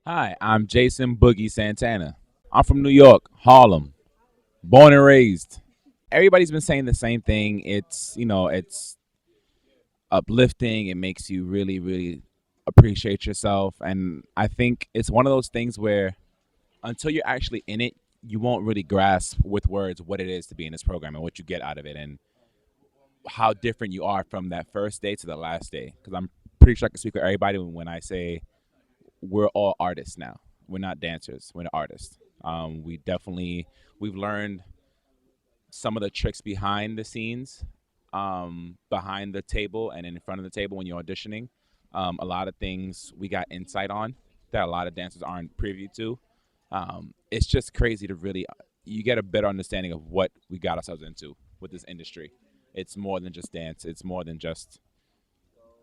Hi, I'm Jason Boogie Santana. I'm from New York, Harlem, born and raised. Everybody's been saying the same thing. It's uplifting. It makes you really, really appreciate yourself. And I think it's one of those things where until you're actually in it, you won't really grasp with words what it is to be in this program and what you get out of it and how different you are from that first day to the last day. Because I'm pretty sure I can speak for everybody when I say we're all artists now. We're not dancers. We're artists. We've learned some of the tricks behind the scenes, behind the table and in front of the table when you're auditioning. A lot of things we got insight on that a lot of dancers aren't privy to. It's just crazy to really you get a better understanding of what we got ourselves into with this industry. It's more than just dance. It's more than just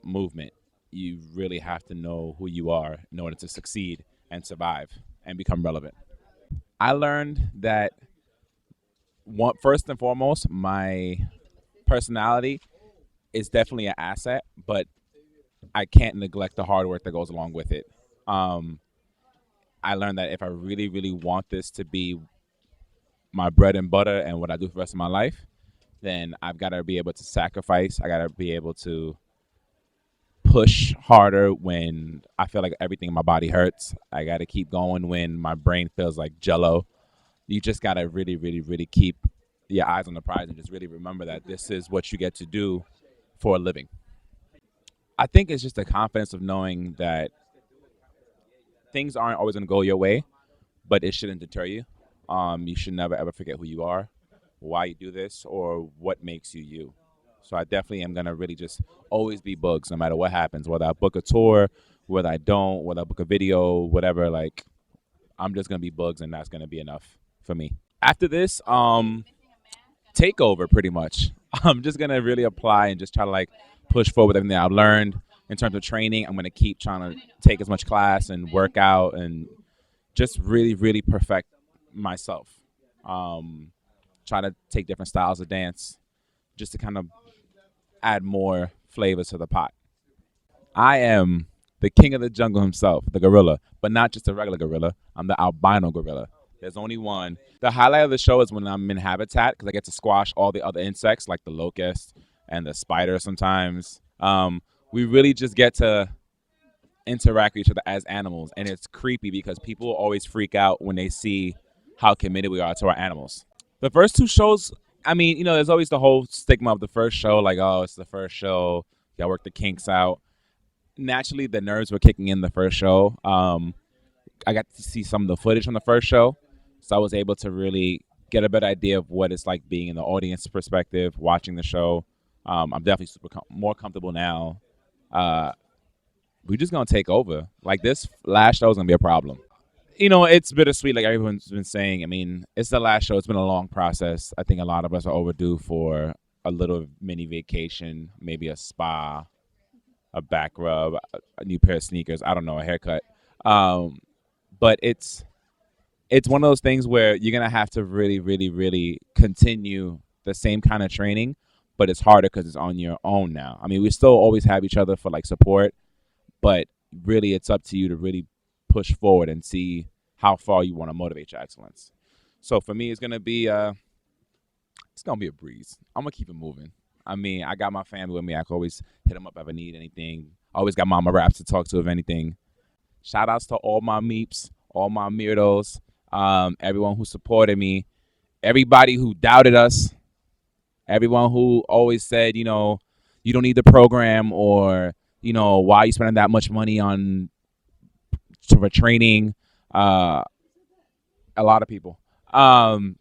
movement. You really have to know who you are in order to succeed and survive and become relevant. I learned that first and foremost, my personality is definitely an asset, but I can't neglect the hard work that goes along with it. Um, I learned that if I really, really want this to be my bread and butter and what I do for the rest of my life, then I've got to be able to sacrifice. I got to be able to push harder when I feel like everything in my body hurts. I got to keep going when my brain feels like jello. You just got to really, really, really keep your eyes on the prize and just really remember that this is what you get to do for a living. I think it's just the confidence of knowing that things aren't always going to go your way, but it shouldn't deter you. You should never ever forget who you are, why you do this, or what makes you you. So I definitely am gonna really just always be Bugs, no matter what happens. Whether I book a tour, whether I don't, whether I book a video, whatever. Like I'm just gonna be Bugs, and that's gonna be enough for me. After this, takeover pretty much. I'm just gonna really apply and just try to like push forward everything I've learned in terms of training. I'm gonna keep trying to take as much class and work out and just really, really perfect myself. Um, Try to take different styles of dance just to kind of add more flavor to the pot. I am the king of the jungle himself, the gorilla, but not just a regular gorilla. I'm the albino gorilla. There's only one. The highlight of the show is when I'm in habitat because I get to squash all the other insects like the locust and the spider sometimes. We really just get to interact with each other as animals, and it's creepy because people always freak out when they see how committed we are to our animals. The first two shows, I mean, there's always the whole stigma of the first show, like, oh, it's the first show, gotta work the kinks out. Naturally, the nerves were kicking in the first show. I got to see some of the footage from the first show, so I was able to really get a better idea of what it's like being in the audience perspective, watching the show. I'm definitely more comfortable now. We're just gonna take over. Like this last show is gonna be a problem. It's bittersweet, like everyone's been saying. I mean, it's the last show. It's been a long process. I think a lot of us are overdue for a little mini vacation, maybe a spa, a back rub, a new pair of sneakers. I don't know, a haircut. Um, but it's one of those things where you're gonna have to really, really, really continue the same kind of training, but it's harder because it's on your own now. I mean, we still always have each other for like support, but really, it's up to you to really push forward and see how far you want to motivate your excellence. So for me, it's gonna be a breeze. I'm gonna keep it moving. I mean, I got my family with me. I can always hit them up if I need anything. I always got Mama Raps to talk to if anything. Shout outs to all my meeps, all my Mirdos, everyone who supported me, everybody who doubted us, everyone who always said, you don't need the program or, why are you spending that much money on for training. Uh, a lot of people. Um,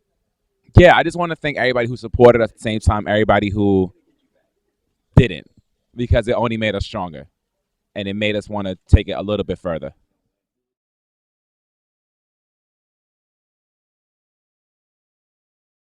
yeah, I just want to thank everybody who supported us at the same time, everybody who didn't, because it only made us stronger and it made us want to take it a little bit further.